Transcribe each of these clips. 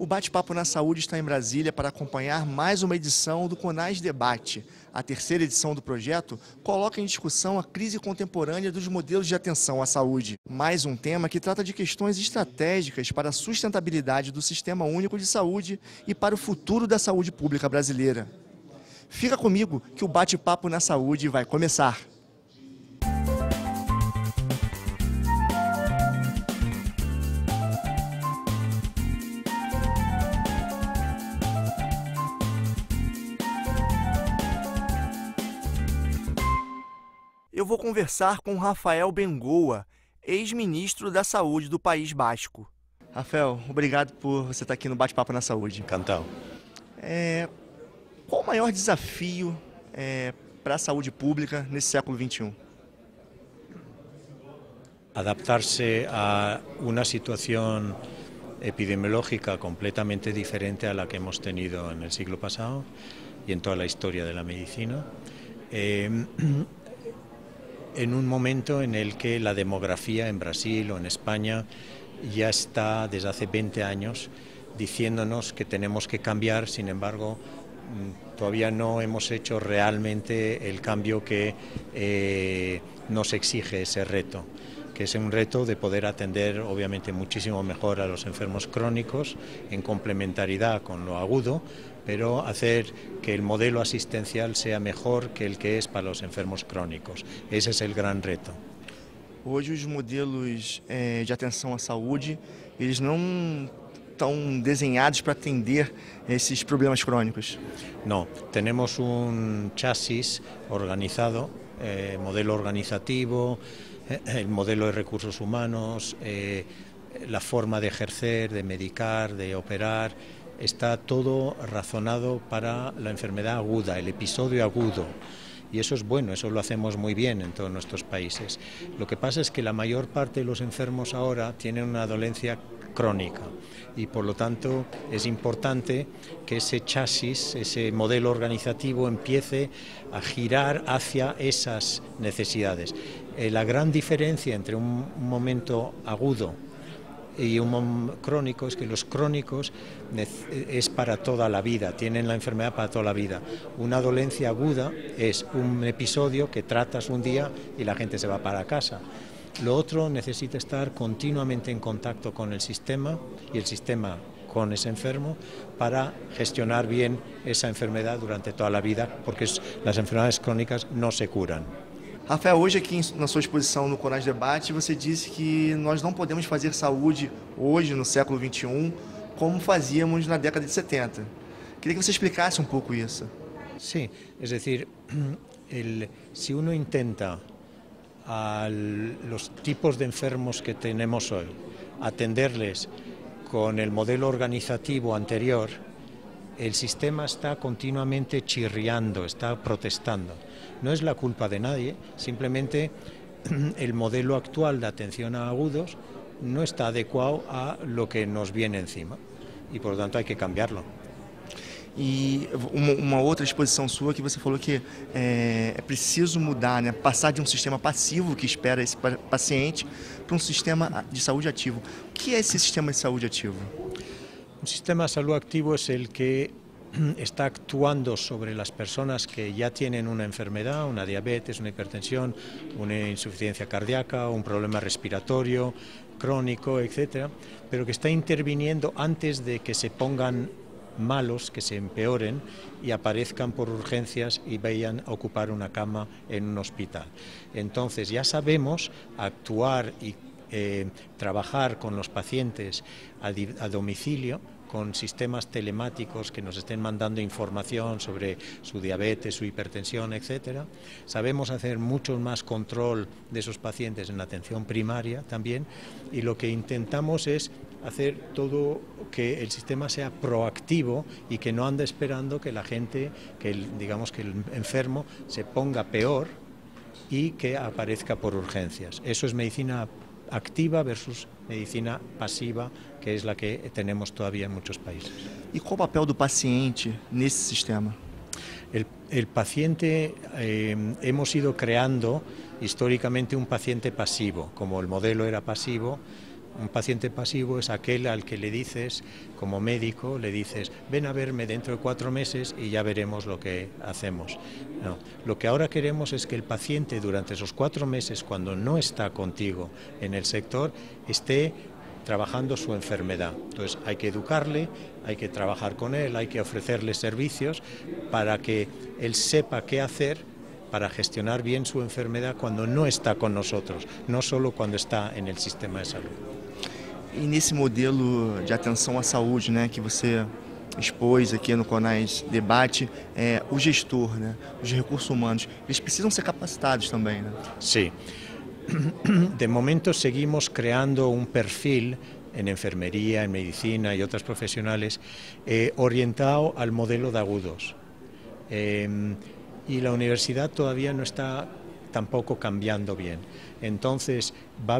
Bate-Papo na Saúde está em Brasília para acompanhar mais uma edição do CONAS Debate. A terceira edição do projeto coloca em discussão a crise contemporânea dos modelos de atenção à saúde. Mais um tema que trata de questões estratégicas para a sustentabilidade do Sistema Único de Saúde e para o futuro da saúde pública brasileira. Fica comigo que o Bate-Papo na Saúde vai começar. Eu vou conversar com Rafael Bengoa, ex-ministro da Saúde do País Basco. Rafael, obrigado por você estar aqui no Bate-Papo na Saúde. Encantado. Qual o maior desafio para a saúde pública nesse século XXI? Adaptarse a una situación epidemiológica completamente diferente a la que hemos tenido en el siglo pasado y en toda la historia de la medicina. En un momento en el que la demografía en Brasil o en España ya está desde hace 20 años diciéndonos que tenemos que cambiar, sin embargo, todavía no hemos hecho realmente el cambio que nos exige ese reto, que es un reto de poder atender obviamente muchísimo mejor a los enfermos crónicos en complementariedad con lo agudo, pero hacer que el modelo asistencial sea mejor que el que es para los enfermos crónicos. Ese es el gran reto. Hoje os modelos de atenção à saúde, eles não estão desenhados para atender esses problemas crônicos. No, tenemos un chasis organizado, modelo organizativo, el modelo de recursos humanos, la forma de ejercer, de medicar, de operar. Está todo razonado para la enfermedad aguda, el episodio agudo. Y eso es bueno, eso lo hacemos muy bien en todos nuestros países. Lo que pasa es que la mayor parte de los enfermos ahora tienen una dolencia crónica y por lo tanto es importante que ese chasis, ese modelo organizativo empiece a girar hacia esas necesidades. La gran diferencia entre un momento agudo y un crónico es que los crónicos es para toda la vida, tienen la enfermedad para toda la vida. Una dolencia aguda es un episodio que tratas un día y la gente se va para casa. Lo otro necesita estar continuamente en contacto con el sistema y el sistema con ese enfermo para gestionar bien esa enfermedad durante toda la vida, porque las enfermedades crónicas no se curan. Rafael, hoje aqui na sua exposição no CONAS Debate, você disse que nós não podemos fazer saúde hoje, no século XXI, como fazíamos na década de 70. Queria que você explicasse um pouco isso. Sí, es decir, si uno intenta a los tipos de enfermos que tenemos hoy atenderles con el modelo organizativo anterior, el sistema está continuamente chirriando, está protestando. No es la culpa de nadie, simplemente el modelo actual de atención a agudos no está adecuado a lo que nos viene encima y por lo tanto hay que cambiarlo. E uma outra exposição sua que você falou que é preciso mudar, né? Passar de um sistema passivo que espera esse paciente para um sistema de saúde ativo. O que é esse sistema de saúde ativo? Un sistema de salud activo es el que está actuando sobre las personas que ya tienen una enfermedad, una diabetes, una hipertensión, una insuficiencia cardíaca, un problema respiratorio, crónico, etcétera, pero que está interviniendo antes de que se pongan malos, que se empeoren y aparezcan por urgencias y vayan a ocupar una cama en un hospital. Entonces ya sabemos actuar y trabajar con los pacientes a domicilio con sistemas telemáticos que nos estén mandando información sobre su diabetes, su hipertensión, etcétera. Sabemos hacer mucho más control de esos pacientes en la atención primaria también, y lo que intentamos es hacer todo que el sistema sea proactivo y que no ande esperando que la gente, que el enfermo se ponga peor y que aparezca por urgencias. Eso es medicina activa versus medicina pasiva, que es la que tenemos todavía en muchos países. E qual o papel do paciente nesse sistema? El paciente, hemos ido creando históricamente un paciente pasivo, como el modelo era pasivo, Un paciente pasivo es aquel al que le dices, como médico, le dices, ven a verme dentro de 4 meses y ya veremos lo que hacemos. No, lo que ahora queremos es que el paciente durante esos 4 meses, cuando no está contigo en el sector, esté trabajando su enfermedad. Entonces hay que educarle, hay que trabajar con él, hay que ofrecerle servicios para que él sepa qué hacer para gestionar bien su enfermedad cuando no está con nosotros, no solo cuando está en el sistema de salud. E nesse modelo de atenção à saúde, né, que você expôs aqui no CONAS Debate, o gestor, né, os recursos humanos, eles precisam ser capacitados também, né? Sí. De momento seguimos creando un perfil en enfermería, en medicina y otras profesionales orientado al modelo de agudos. Y la universidad todavía no está tampoco cambiando bien. Entonces va a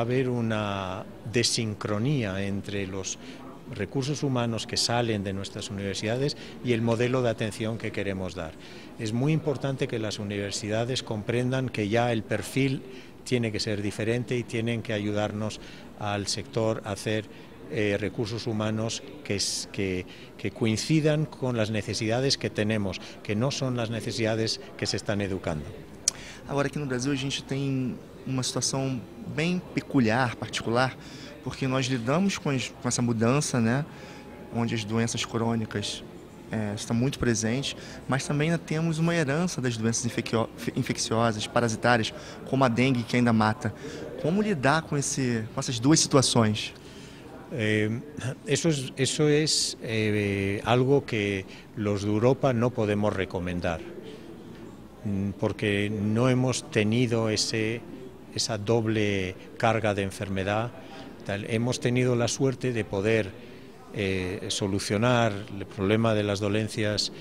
haber una desincronía entre los recursos humanos que salen de nuestras universidades y el modelo de atención que queremos dar. Es muy importante que las universidades comprendan que ya el perfil tiene que ser diferente y tienen que ayudarnos al sector a hacer recursos humanos que coincidan con las necesidades que tenemos, que no son las necesidades que se están educando. Agora, aqui no Brasil, a gente tem uma situação bem peculiar, particular, porque nós lidamos com essa mudança, né, onde as doenças crônicas estão muito presentes, mas também ainda temos uma herança das doenças infecciosas, parasitárias, como a dengue, que ainda mata. Como lidar com essas duas situações? Eso es algo que los de Europa no podemos recomendar, porque no hemos tenido esa doble carga de enfermedad. Hemos tenido la suerte de poder solucionar el problema de las dolencias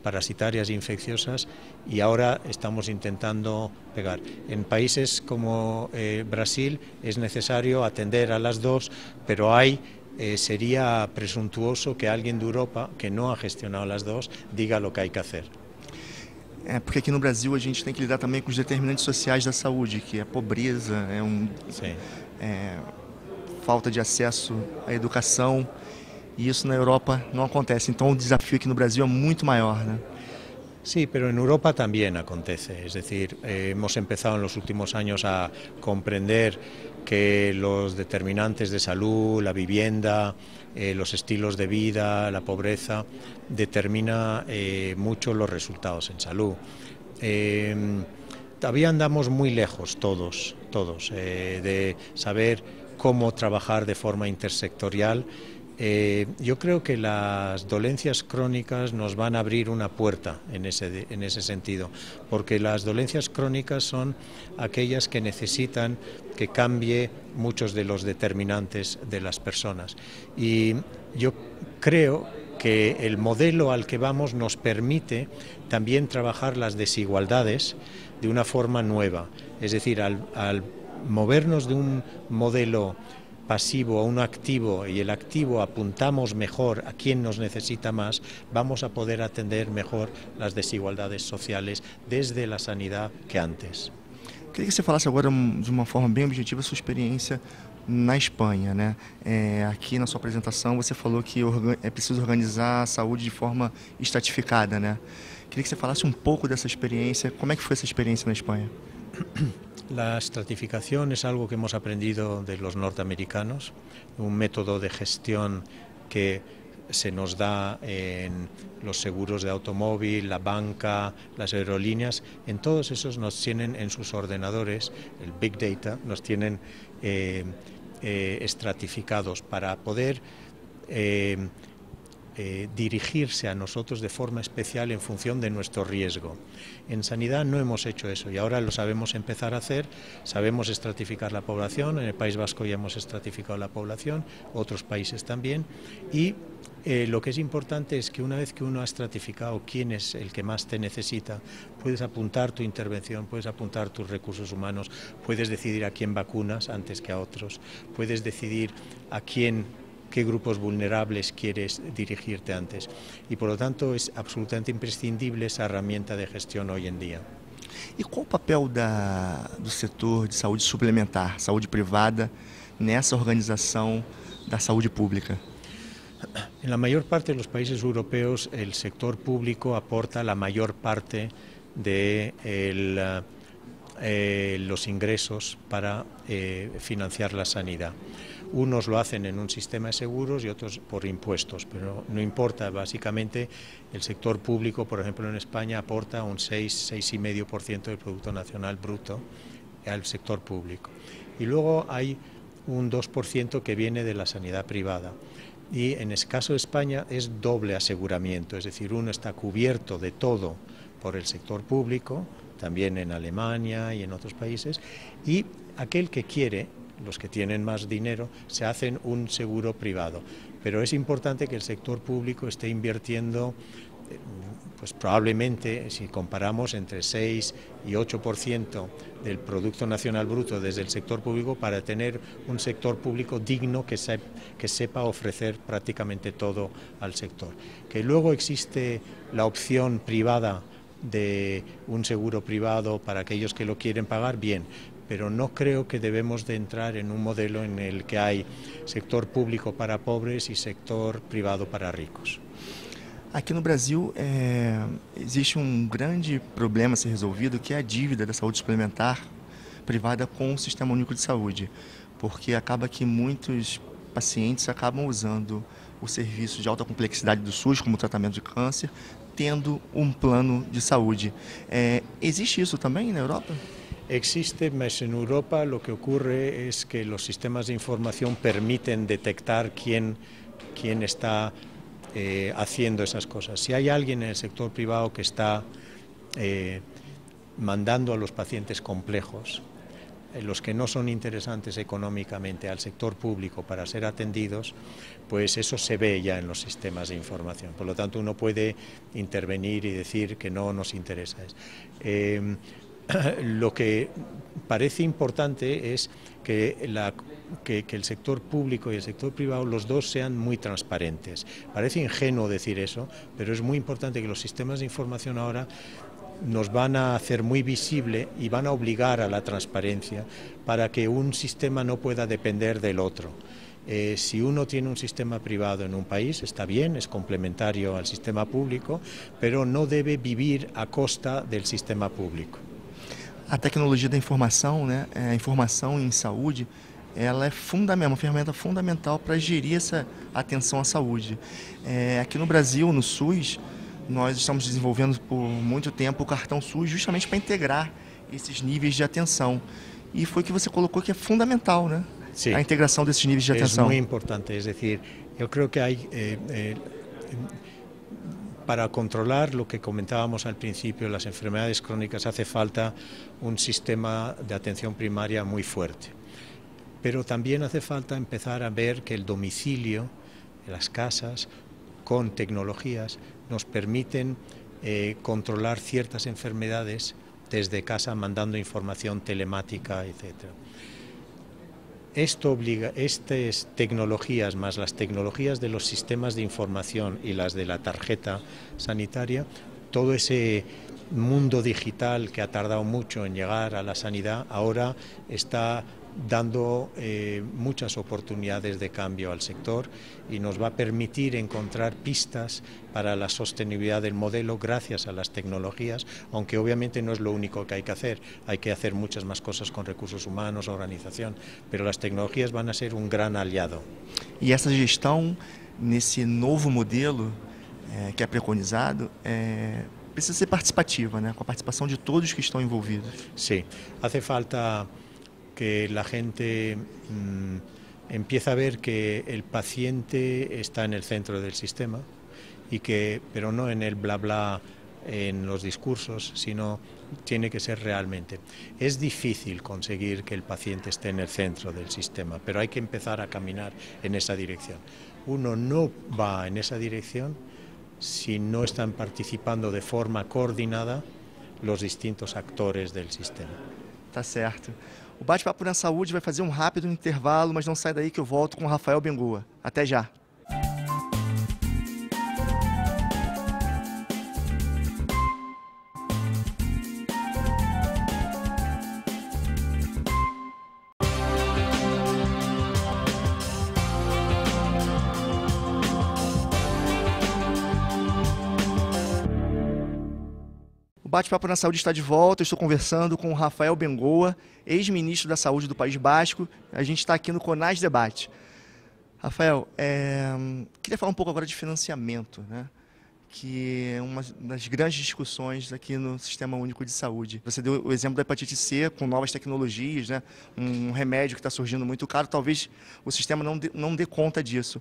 parasitarias e infecciosas y ahora estamos intentando pegar. En países como Brasil es necesario atender a las dos, pero sería presuntuoso que alguien de Europa que no ha gestionado las dos diga lo que hay que hacer. Porque aqui no Brasil a gente tem que lidar também com os determinantes sociais da saúde, que é a pobreza, falta de acesso à educação, e isso na Europa não acontece. Então o desafio aqui no Brasil é muito maior, né? Sí, pero en Europa también acontece. Es decir, hemos empezado en los últimos años a comprender que los determinantes de salud, la vivienda, los estilos de vida, la pobreza, determina mucho los resultados en salud. Todavía andamos muy lejos todos, de saber cómo trabajar de forma intersectorial. Yo creo que las dolencias crónicas nos van a abrir una puerta en ese sentido, porque las dolencias crónicas son aquellas que necesitan que cambie muchos de los determinantes de las personas. Y yo creo que el modelo al que vamos nos permite también trabajar las desigualdades de una forma nueva. Es decir, al movernos de un modelo pasivo a un activo y el activo apuntamos mejor a quien nos necesita más, vamos a poder atender mejor las desigualdades sociales desde la sanidad que antes. Queria que você falasse agora de uma forma bem objetiva a sua experiência na Espanha, né? Aqui na sua apresentação você falou que é preciso organizar a saúde de forma estratificada, né? Queria que você falasse um pouco dessa experiência. Como é que foi essa experiência na Espanha? La estratificación es algo que hemos aprendido de los norteamericanos, un método de gestión que se nos da en los seguros de automóvil, la banca, las aerolíneas. En todos esos nos tienen en sus ordenadores, el Big Data, nos tienen estratificados para poder dirigirse a nosotros de forma especial en función de nuestro riesgo. En sanidad no hemos hecho eso y ahora lo sabemos empezar a hacer, sabemos estratificar la población, en el País Vasco ya hemos estratificado la población, otros países también, y lo que es importante es que una vez que uno ha estratificado quién es el que más te necesita, puedes apuntar tu intervención, puedes apuntar tus recursos humanos, puedes decidir a quién vacunas antes que a otros, puedes decidir qué grupos vulnerables quieres dirigirte antes. Y por lo tanto es absolutamente imprescindible esa herramienta de gestión hoy en día. E qual o papel do setor de saúde suplementar, saúde privada, nessa organização da saúde pública? En la mayor parte de los países europeos el sector público aporta la mayor parte de los ingresos para financiar la sanidad. Unos lo hacen en un sistema de seguros y otros por impuestos, pero no importa, básicamente el sector público, por ejemplo en España, aporta un 6,5% del Producto Nacional Bruto al sector público. Y luego hay un 2% que viene de la sanidad privada. Y en el caso de España es doble aseguramiento, es decir, uno está cubierto de todo por el sector público, también en Alemania y en otros países, y aquel que quiere, los que tienen más dinero, se hacen un seguro privado. Pero es importante que el sector público esté invirtiendo, pues probablemente, si comparamos, entre 6 y 8% del Producto Nacional Bruto desde el sector público para tener un sector público digno que sepa ofrecer prácticamente todo al sector. Que luego existe la opción privada de un seguro privado para aquellos que lo quieren pagar, bien, pero no creo que debemos de entrar en un modelo en el que hay sector público para pobres y sector privado para ricos. Aqui no Brasil existe grande problema a ser resolvido, que é a dívida da saúde suplementar privada com o Sistema Único de Saúde, porque acaba que muitos pacientes acabam usando o serviço de alta complexidade do SUS, como o tratamento de câncer, tendo plano de saúde. Existe isso também na Europa? Existe, mas en Europa lo que ocurre es que los sistemas de información permiten detectar quién está haciendo esas cosas. Si hay alguien en el sector privado que está mandando a los pacientes complejos, los que no son interesantes económicamente al sector público para ser atendidos, pues eso se ve ya en los sistemas de información. Por lo tanto, uno puede intervenir y decir que no nos interesa. Lo que parece importante es que el sector público y el sector privado, los dos, sean muy transparentes. Parece ingenuo decir eso, pero es muy importante que los sistemas de información ahora nos van a hacer muy visible y van a obligar a la transparencia para que un sistema no pueda depender del otro. Si uno tiene un sistema privado en un país, está bien, es complementario al sistema público, pero no debe vivir a costa del sistema público. A tecnologia da informação, né, a informação em saúde, ela é uma ferramenta fundamental para gerir essa atenção à saúde. Aqui no Brasil, no SUS, nós estamos desenvolvendo por muito tempo o cartão SUS justamente para integrar esses níveis de atenção. E foi que você colocou que é fundamental, né? Sí, a integração desses níveis de atenção. Es muy importante, es decir, yo creo que hay... Para controlar lo que comentábamos al principio, las enfermedades crónicas, hace falta un sistema de atención primaria muy fuerte. Pero también hace falta empezar a ver que el domicilio, las casas, con tecnologías, nos permiten controlar ciertas enfermedades desde casa, mandando información telemática, etc. Esto obliga, estas tecnologías más las tecnologías de los sistemas de información y las de la tarjeta sanitaria, todo ese mundo digital que ha tardado mucho en llegar a la sanidad, ahora está dando muchas oportunidades de cambio al sector y nos va a permitir encontrar pistas para la sostenibilidad del modelo gracias a las tecnologías, aunque obviamente no es lo único que hay que hacer muchas más cosas con recursos humanos, organización, pero las tecnologías van a ser un gran aliado. E essa gestão, nesse novo modelo que é preconizado, precisa ser participativa, né? Com a participação de todos que estão envolvidos. Sí, hace falta que la gente empiece a ver que el paciente está en el centro del sistema, pero no en el bla bla en los discursos, sino tiene que ser realmente. Es difícil conseguir que el paciente esté en el centro del sistema, pero hay que empezar a caminar en esa dirección. Uno no va en esa dirección si no están participando de forma coordinada los distintos actores del sistema. Tá certo. O Bate-Papo na Saúde vai fazer um rápido intervalo, mas não sai daí que eu volto com o Rafael Bengoa. Até já! Bate-Papo na Saúde está de volta. Eu estou conversando com o Rafael Bengoa, ex-ministro da Saúde do País Basco. A gente está aqui no CONAS Debate. Rafael, queria falar um pouco agora de financiamento, né? Que é uma das grandes discussões aqui no Sistema Único de Saúde. Você deu o exemplo da hepatite C com novas tecnologias, né? Um remédio que está surgindo muito caro, talvez o sistema não dê conta disso.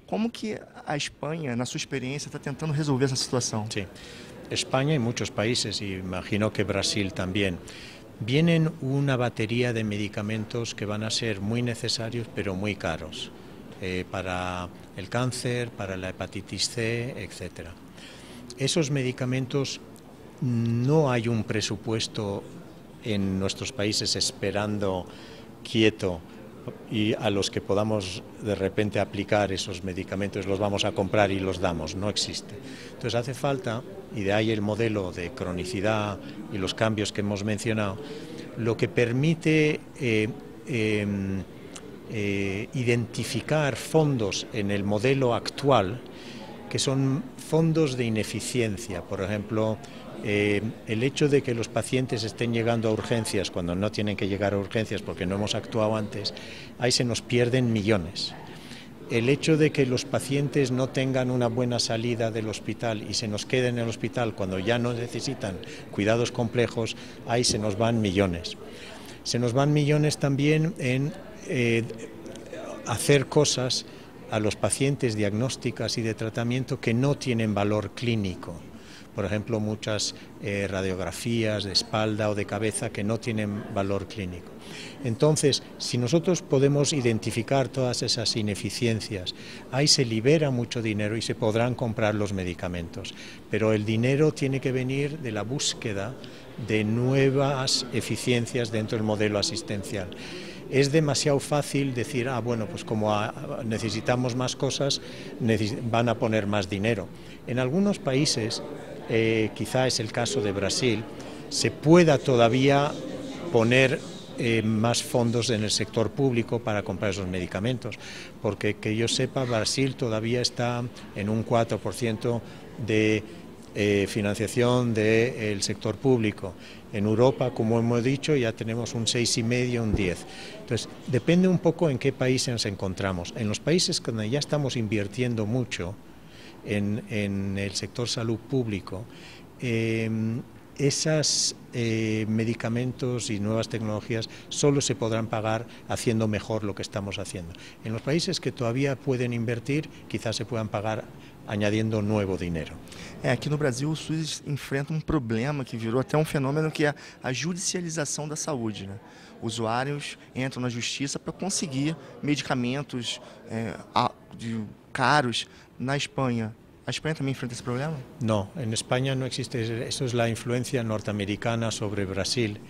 Como que a Espanha, na sua experiência, está tentando resolver essa situação? Sí, España y muchos países, y imagino que Brasil también, vienen una batería de medicamentos que van a ser muy necesarios pero muy caros para el cáncer, para la hepatitis C, etc. Esos medicamentos no hay un presupuesto en nuestros países esperando quieto y a los que podamos de repente aplicar esos medicamentos los vamos a comprar y los damos, no existe. Entonces hace falta, y de ahí el modelo de cronicidad y los cambios que hemos mencionado, lo que permite identificar fondos en el modelo actual que son fondos de ineficiencia. Por ejemplo, el hecho de que los pacientes estén llegando a urgencias cuando no tienen que llegar a urgencias porque no hemos actuado antes, ahí se nos pierden millones. El hecho de que los pacientes no tengan una buena salida del hospital y se nos queden en el hospital cuando ya no necesitan cuidados complejos, ahí se nos van millones. Se nos van millones también en hacer cosas a los pacientes diagnósticas y de tratamiento que no tienen valor clínico. Por ejemplo, muchas radiografías de espalda o de cabeza que no tienen valor clínico. Entonces, si nosotros podemos identificar todas esas ineficiencias, ahí se libera mucho dinero y se podrán comprar los medicamentos. Pero el dinero tiene que venir de la búsqueda de nuevas eficiencias dentro del modelo asistencial. Es demasiado fácil decir, bueno, pues como necesitamos más cosas, van a poner más dinero. En algunos países, quizá es el caso de Brasil, se pueda todavía poner más fondos en el sector público para comprar esos medicamentos, porque que yo sepa, Brasil todavía está en un 4% de financiación del sector público. En Europa, como hemos dicho, ya tenemos un 6,5, un 10. Entonces, depende un poco en qué país nos encontramos. En los países donde ya estamos invirtiendo mucho en el sector salud público, esos medicamentos y nuevas tecnologías solo se podrán pagar haciendo mejor lo que estamos haciendo. En los países que todavía pueden invertir, quizás se puedan pagar añadiendo nuevo dinero. Aqui no Brasil o SUS enfrenta um problema que virou até um fenômeno, que é a judicialização da saúde, né? Usuários entram na justiça para conseguir medicamentos caros. Na Espanha, ¿a España también enfrenta ese problema? No, en España no existe. Eso es la influencia norteamericana sobre Brasil,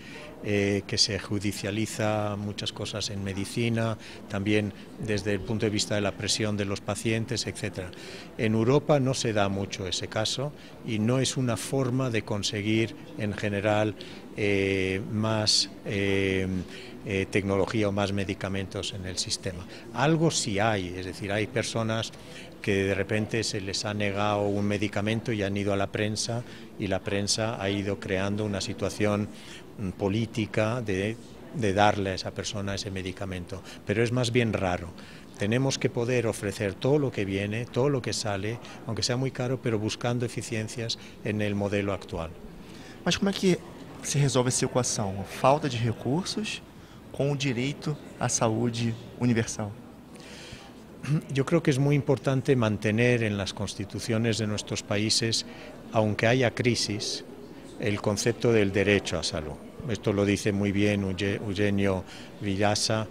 que se judicializa muchas cosas en medicina, también desde el punto de vista de la presión de los pacientes, etc. En Europa no se da mucho ese caso y no es una forma de conseguir en general más tecnología o más medicamentos en el sistema. Algo sí hay, es decir, hay personas que de repente se les ha negado un medicamento y han ido a la prensa y la prensa ha ido creando una situación política de darle a esa persona ese medicamento, pero es más bien raro. Tenemos que poder ofrecer todo lo que viene, todo lo que sale, aunque sea muy caro, pero buscando eficiencias en el modelo actual. Mas como é que se resolve essa equação? Falta de recursos com o direito à saúde universal. Yo creo que es muy importante mantener en las constituciones de nuestros países, aunque haya crisis, el concepto del derecho a salud. Esto lo dice muy bien Eugenio Villasa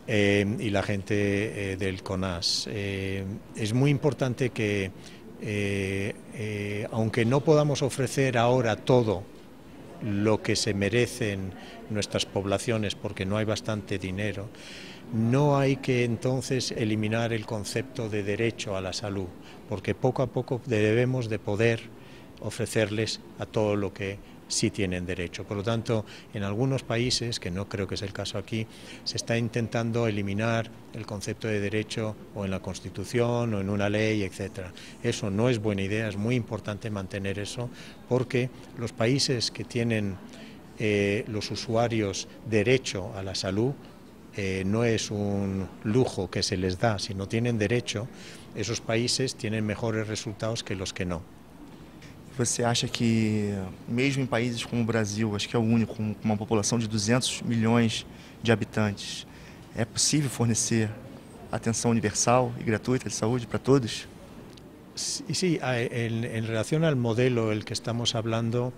y la gente del CONAS. Es muy importante que, aunque no podamos ofrecer ahora todo lo que se merecen nuestras poblaciones porque no hay bastante dinero, no hay que entonces eliminar el concepto de derecho a la salud, porque poco a poco debemos de poder ofrecerles a todo lo que sí tienen derecho. Por lo tanto, en algunos países, que no creo que es el caso aquí, se está intentando eliminar el concepto de derecho o en la Constitución o en una ley, etcétera. Eso no es buena idea, es muy importante mantener eso, porque los países que tienen los usuarios derecho a la salud, no es un lujo que se les da, sino tienen derecho, esos países tienen mejores resultados que los que no. Você acha que, mesmo em países como o Brasil, acho que é o único, com uma população de 200 milhões de habitantes, é possível fornecer atenção universal y gratuita de saúde para todos? Sí, en relación al modelo del que estamos hablando,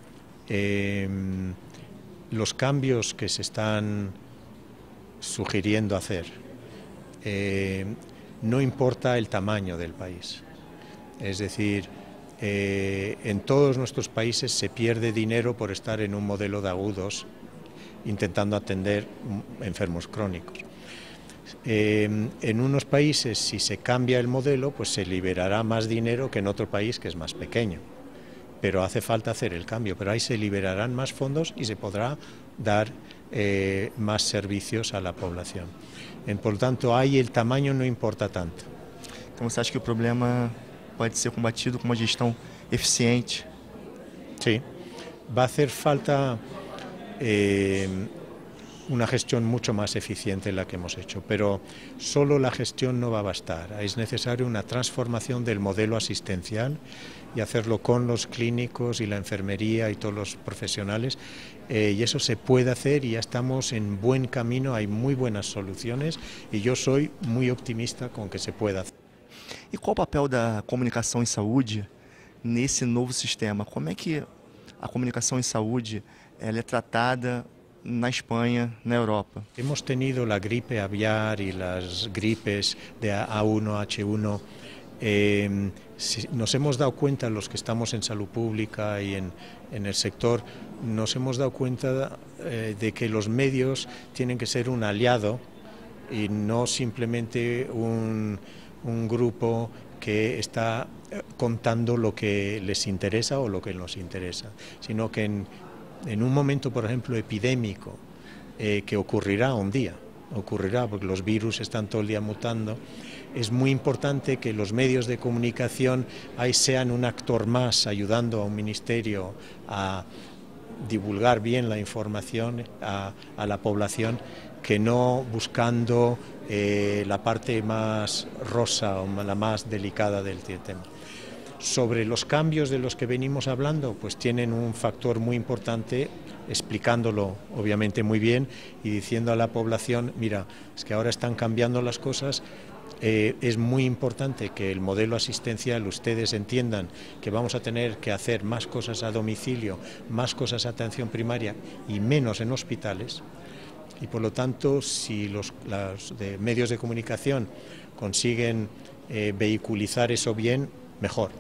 los cambios que se están sugiriendo hacer, no importa el tamaño del país. Es decir, en todos nuestros países se pierde dinero por estar en un modelo de agudos intentando atender enfermos crónicos. En unos países, si se cambia el modelo, pues se liberará más dinero que en otro país que es más pequeño. Pero hace falta hacer el cambio, pero ahí se liberarán más fondos y se podrá dar más servicios a la población. Por lo tanto, ahí el tamaño no importa tanto. Então você acha que o problema pode ser combatido com uma gestão eficiente? Sí, va a hacer falta una gestión mucho más eficiente en la que hemos hecho, pero solo la gestión no va a bastar. Es necesaria una transformación del modelo asistencial y hacerlo con los clínicos y la enfermería y todos los profesionales, y eso se puede hacer y ya estamos en buen camino, hay muy buenas soluciones y yo soy muy optimista con que se pueda hacer. E qual o papel da comunicação em saúde nesse novo sistema? Como é que a comunicação em saúde ela é tratada na Espanha, na Europa? Hemos tenido la gripe aviar y las gripes de A1, H1. Nos hemos dado cuenta, los que estamos en salud pública y en el sector, nos hemos dado cuenta de que los medios tienen que ser un aliado y no simplemente un grupo que está contando lo que les interesa o lo que nos interesa, sino que en un momento, por ejemplo, epidémico, que ocurrirá un día, ocurrirá porque los virus están todo el día mutando, es muy importante que los medios de comunicación ahí sean un actor más, ayudando a un ministerio a divulgar bien la información a la población, que no buscando la parte más rosa o la más delicada del tema. Sobre los cambios de los que venimos hablando, pues tienen un factor muy importante, explicándolo obviamente muy bien y diciendo a la población, mira, es que ahora están cambiando las cosas, es muy importante que el modelo asistencial ustedes entiendan que vamos a tener que hacer más cosas a domicilio, más cosas a atención primaria y menos en hospitales. Y por lo tanto, si los medios de comunicación consiguen vehiculizar eso bien, mejor.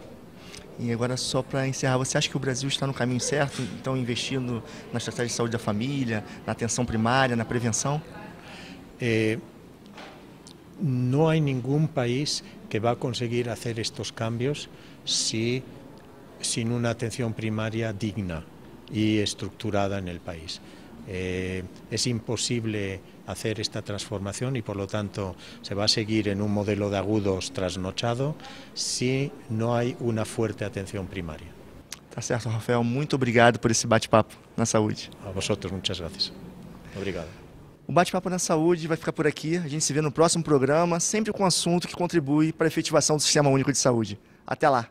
E agora, só para encerrar, você acha que o Brasil está no caminho certo, então investindo na estratégia de saúde da família, na atenção primária, na prevenção? No hay ningún país que va a conseguir hacer estos cambios sin una atención primaria digna y estructurada en el país. Es imposible hacer esta transformación y por lo tanto se va a seguir en un modelo de agudos trasnochado si no hay una fuerte atención primaria. Tá certo, Rafael. Muito obrigado por esse bate-papo na saúde. A vosotros, muchas gracias. Obrigado. O Bate-Papo na Saúde vai ficar por aqui. A gente se vê no próximo programa, sempre com um assunto que contribui para a efetivação do Sistema Único de Saúde. Até lá!